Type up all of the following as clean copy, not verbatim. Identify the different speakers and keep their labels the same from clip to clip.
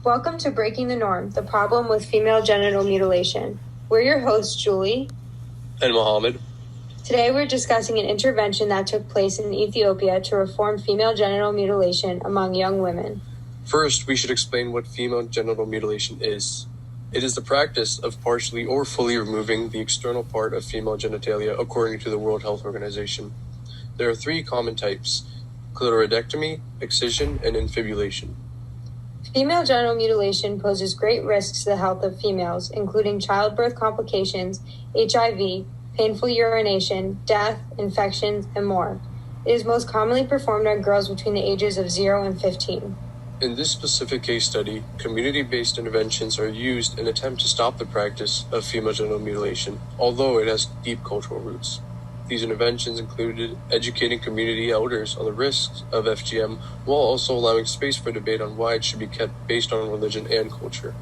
Speaker 1: Welcome to Breaking the Norm, the problem with female genital mutilation. We're your hosts, Julie
Speaker 2: and Mohammed.
Speaker 1: Today we're discussing an intervention that took place in Ethiopia to reform female genital mutilation among young women.
Speaker 2: First, we should explain what female genital mutilation is. It is the practice of partially or fully removing the external part of female genitalia according to the World Health Organization. There are three common types: clitoridectomy, excision, and infibulation.
Speaker 1: Female genital mutilation poses great risks to the health of females, including childbirth complications, HIV, painful urination, death, infections, and more. It is most commonly performed on girls between the ages of 0 and 15.
Speaker 2: In this specific case study, community-based interventions are used in an attempt to stop the practice of female genital mutilation, although it has deep cultural roots. These interventions included educating community elders on the risks of FGM while also allowing space for debate on why it should be kept based on religion and culture.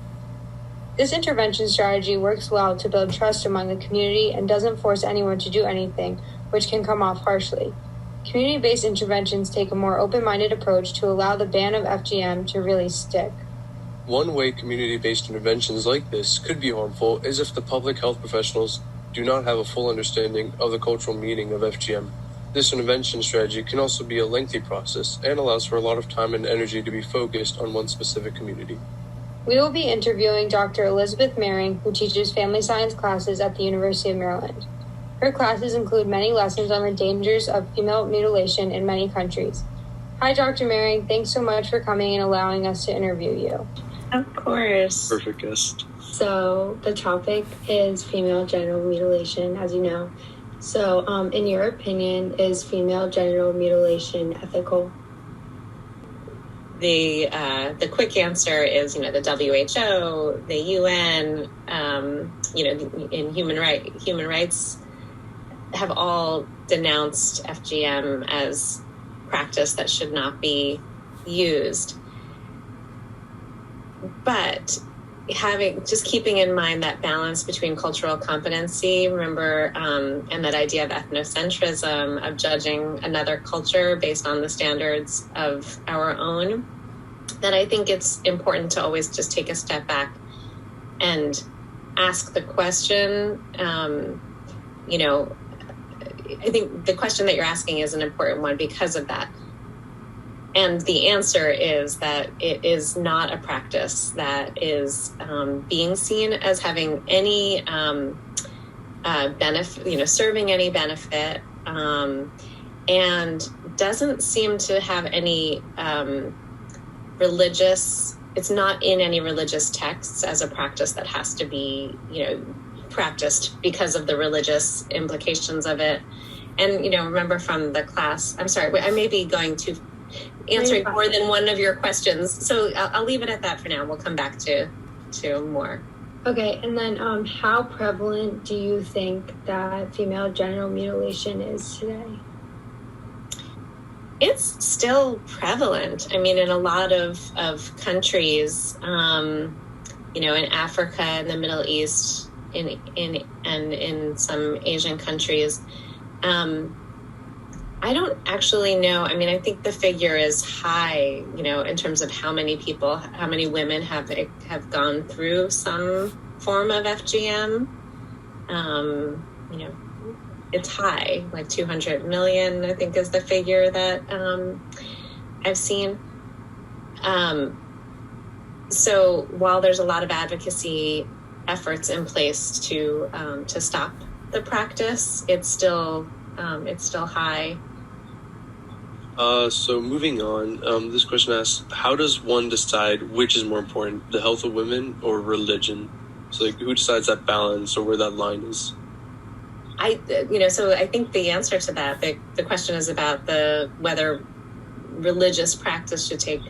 Speaker 1: This intervention strategy works well to build trust among the community and doesn't force anyone to do anything, which can come off harshly. Community-based interventions take a more open-minded approach to allow the ban of FGM to really stick.
Speaker 2: One way community-based interventions like this could be harmful is if the public health professionals do not have a full understanding of the cultural meaning of FGM. This intervention strategy can also be a lengthy process and allows for a lot of time and energy to be focused on one specific community.
Speaker 1: We will be interviewing Dr. Elisabeth Maring, who teaches family science classes at the University of Maryland. Her classes include many lessons on the dangers of female mutilation in many countries. Hi, Dr. Maring. Thanks so much for coming and allowing us to interview you.
Speaker 3: Of course.
Speaker 2: Perfect guest.
Speaker 1: So the topic is female genital mutilation, as you know. So in your opinion, is female genital mutilation ethical?
Speaker 3: The quick answer is, the WHO, the UN, in human rights have all denounced FGM as practice that should not be used. But keeping in mind that balance between cultural competency, remember, and that idea of ethnocentrism, of judging another culture based on the standards of our own, then I think it's important to always just take a step back and ask the question. I think the question that you're asking is an important one because of that. And the answer is that it is not a practice that is being seen as having any benefit, serving any benefit, and doesn't seem to have any it's not in any religious texts as a practice that has to be, practiced because of the religious implications of it. And, remember from the class, I'm sorry, I may be going to answering more than one of your questions. So I'll leave it at that for now. We'll come back to more.
Speaker 1: Okay. And then how prevalent do you think that female genital mutilation is today?
Speaker 3: It's still prevalent. I mean, in a lot of countries, in Africa and the Middle East, in some Asian countries, I don't actually know. I mean, I think the figure is high, in terms of how many women have gone through some form of FGM. It's high, like 200 million, I think is the figure that I've seen. So while there's a lot of advocacy efforts in place to stop the practice, it's still high.
Speaker 2: So moving on, this question asks, how does one decide which is more important, the health of women or religion? So who decides that balance or where that line is?
Speaker 3: So I think the answer to that, the question is about whether religious practice should take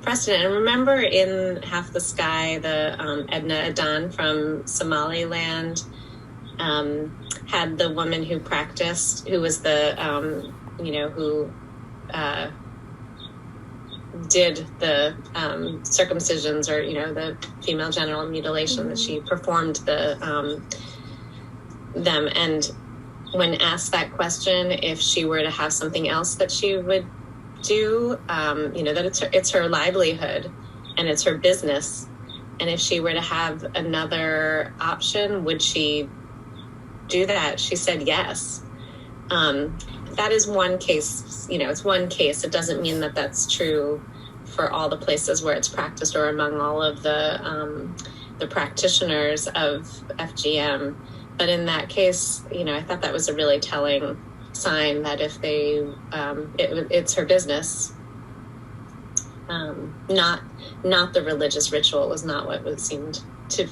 Speaker 3: precedent. And remember in Half the Sky, the Edna Adan from Somaliland had the woman who practiced, who was the, who did the circumcisions or, the female genital mutilation, that she performed them. And when asked that question, if she were to have something else that she would do, that it's her livelihood. and it's her business. And if she were to have another option, would she do that? She said yes. That is one case, it's one case. It doesn't mean that that's true for all the places where it's practiced or among all of the practitioners of FGM. But in that case, I thought that was a really telling sign that if they, it's her business, not the religious ritual was not what was seemed to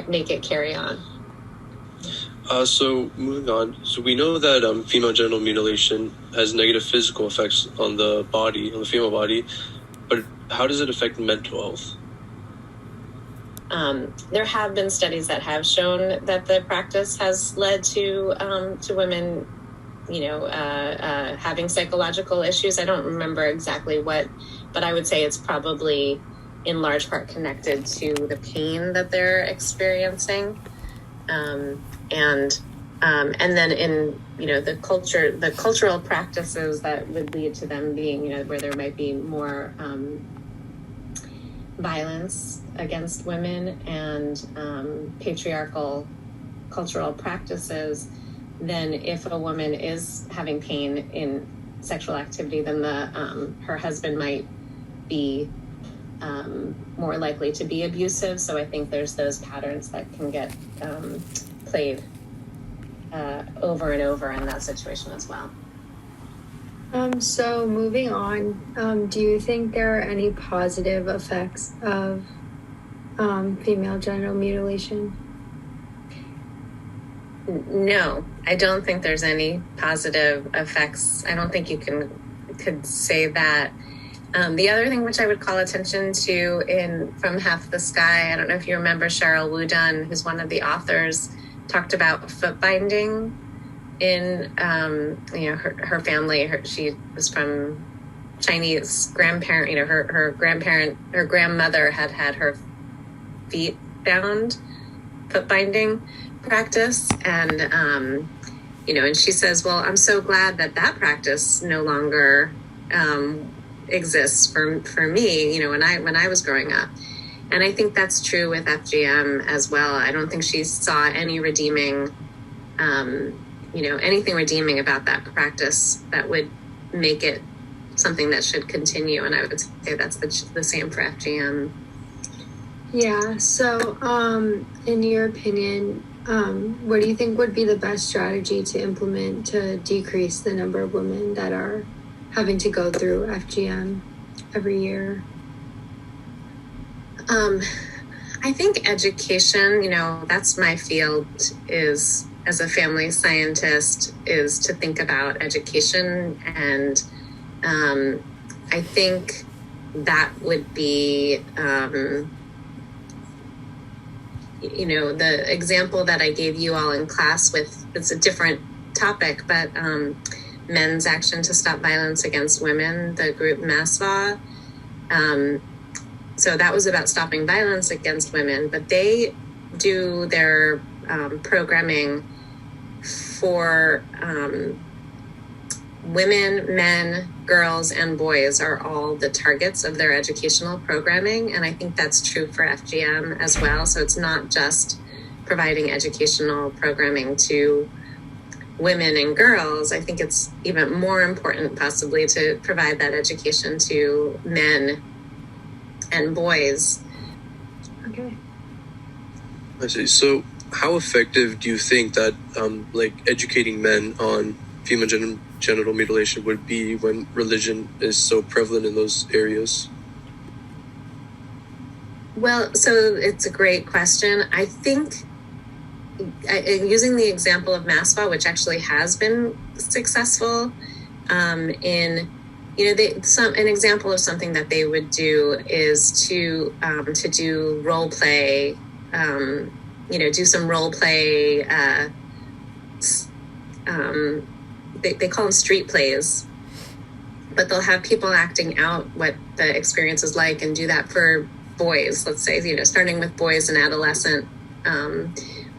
Speaker 3: make it carry on.
Speaker 2: So moving on, so we know that female genital mutilation has negative physical effects on the body, on the female body, but how does it affect mental health?
Speaker 3: There have been studies that have shown that the practice has led to women, having psychological issues. I don't remember exactly what, but I would say it's probably in large part connected to the pain that they're experiencing. And then in, the cultural practices that would lead to them being, where there might be more violence against women and patriarchal cultural practices, then if a woman is having pain in sexual activity, then her husband might be more likely to be abusive. So I think there's those patterns that can get played over and over in that situation as well.
Speaker 1: So moving on, do you think there are any positive effects of female genital mutilation?
Speaker 3: No, I don't think there's any positive effects. I don't think you could say that. The other thing which I would call attention to from Half the Sky, I don't know if you remember Cheryl Wudun, who's one of the authors, talked about foot binding in, her family. She was from Chinese grandparent, her grandmother had her feet bound, foot binding practice. And, and she says, well, I'm so glad that practice no longer exists for me, when I was growing up. And I think that's true with FGM as well. I don't think she saw any redeeming, anything redeeming about that practice that would make it something that should continue. And I would say that's the same for FGM.
Speaker 1: Yeah. So, in your opinion, what do you think would be the best strategy to implement to decrease the number of women that are having to go through FGM every year?
Speaker 3: I think education, that's my field, is as a family scientist, is to think about education. And I think that would be, the example that I gave you all in class it's a different topic, but Men's Action to Stop Violence Against Women, the group MASVA. So that was about stopping violence against women, but they do their programming for women, men, girls, and boys are all the targets of their educational programming. And I think that's true for FGM as well. So it's not just providing educational programming to women and girls. I think it's even more important possibly to provide that education to men and boys.
Speaker 1: Okay.
Speaker 2: I see. So how effective do you think that educating men on female genital mutilation would be when religion is so prevalent in those areas?
Speaker 3: Well, so it's a great question. I think using the example of MASVA, which actually has been successful, an example of something that they would do is to do role play, do some role play. They call them street plays, but they'll have people acting out what the experience is like, and do that for boys. Let's say, starting with boys and adolescent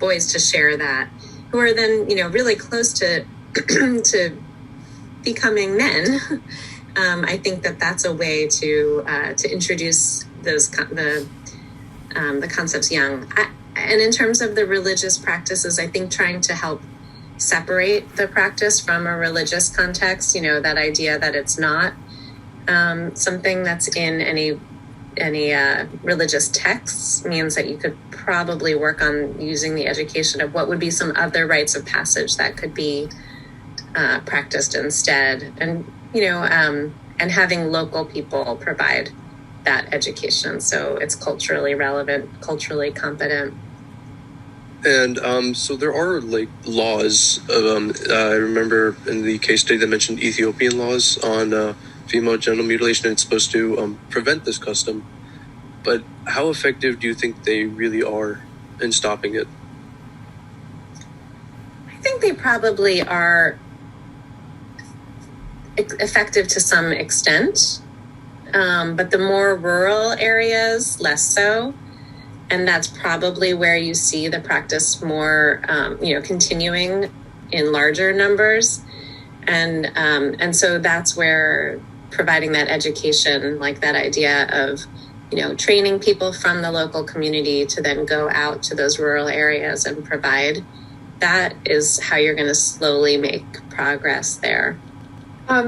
Speaker 3: boys, to share that, who are then, really close to to becoming men. I think that's a way to introduce the concepts young. And in terms of the religious practices, I think trying to help separate the practice from a religious context, that idea that it's not something that's in any religious texts, means that you could probably work on using the education of what would be some other rites of passage that could be practiced instead, and having local people provide that education so it's culturally relevant, culturally competent.
Speaker 2: And so there are laws. I remember in the case study that mentioned Ethiopian laws on female genital mutilation, and it's supposed to prevent this custom. But how effective do you think they really are in stopping it?
Speaker 3: I think they probably are effective to some extent, but the more rural areas, less so. And that's probably where you see the practice more, continuing in larger numbers. And so that's where providing that education, like that idea of, training people from the local community to then go out to those rural areas and provide, that is how you're going to slowly make progress there.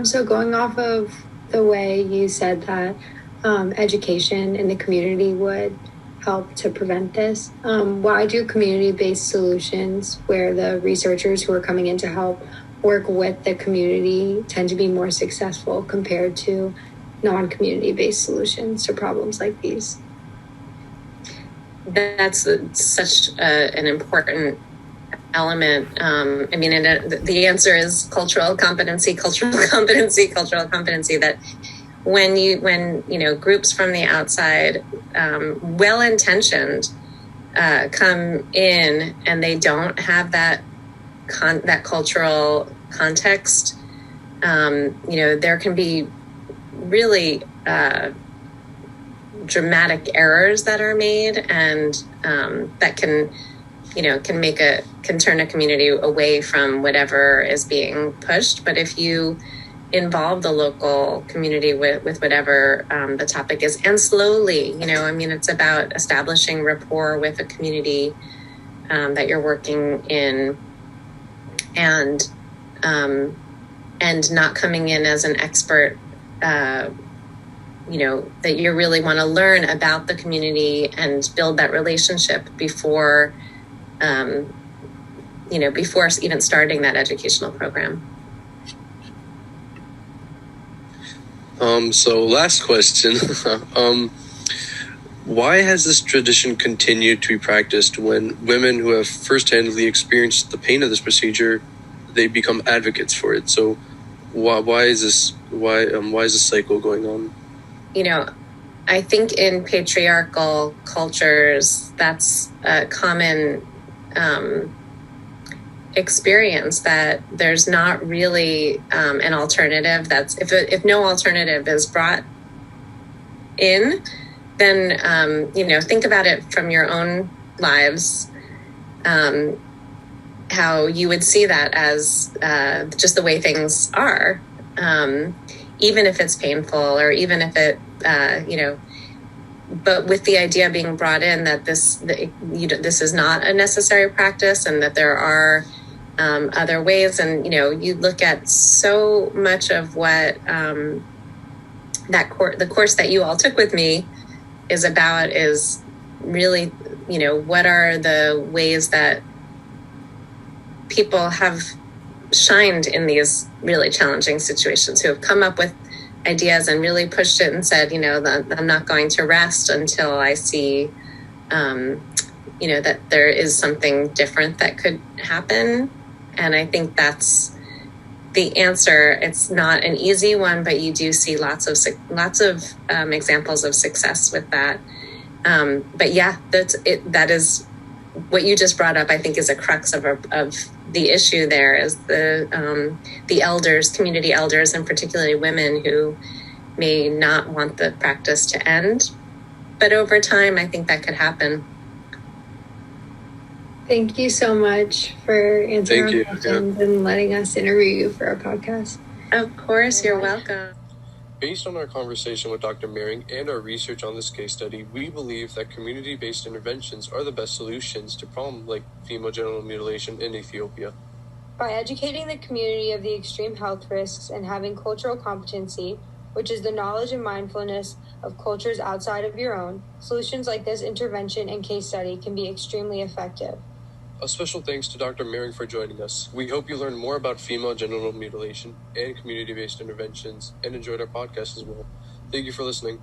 Speaker 1: So going off of the way you said that education in the community would help to prevent this, why do community-based solutions where the researchers who are coming in to help work with the community tend to be more successful compared to non-community-based solutions to problems like these?
Speaker 3: That's such an important element. The answer is cultural competency, that when groups from the outside, well-intentioned, come in and they don't have that cultural context, there can be really dramatic errors that are made, and that can turn a community away from whatever is being pushed. But if you involve the local community with whatever the topic is, and slowly, it's about establishing rapport with the community that you're working in, and not coming in as an expert, that you really want to learn about the community and build that relationship before even starting that educational program.
Speaker 2: So last question, why has this tradition continued to be practiced when women who have first-handedly experienced the pain of this procedure, they become advocates for it? So why is this cycle going on?
Speaker 3: I think in patriarchal cultures, that's a common experience, that there's not really an alternative. That's if no alternative is brought in, then think about it from your own lives, how you would see that as just the way things are, even if it's painful, or even if it but with the idea being brought in that this is not a necessary practice, and that there are other ways. And you look at so much of what the course that you all took with me is about, is really what are the ways that people have shined in these really challenging situations, who have come up with ideas and really pushed it and said, I'm not going to rest until I see, that there is something different that could happen. And I think that's the answer. It's not an easy one, but you do see lots of examples of success with that. But yeah, that's it. That is what you just brought up. I think is a crux of the issue. There is the elders, community elders, and particularly women who may not want the practice to end. But over time, I think that could happen.
Speaker 1: Thank you so much for answering our questions and letting us interview you for our podcast.
Speaker 3: Of course, you're welcome.
Speaker 2: Based on our conversation with Dr. Maring and our research on this case study, we believe that community-based interventions are the best solutions to problems like female genital mutilation in Ethiopia.
Speaker 1: By educating the community of the extreme health risks and having cultural competency, which is the knowledge and mindfulness of cultures outside of your own, solutions like this intervention and case study can be extremely effective.
Speaker 2: A special thanks to Dr. Maring for joining us. We hope you learned more about female genital mutilation and community-based interventions and enjoyed our podcast as well. Thank you for listening.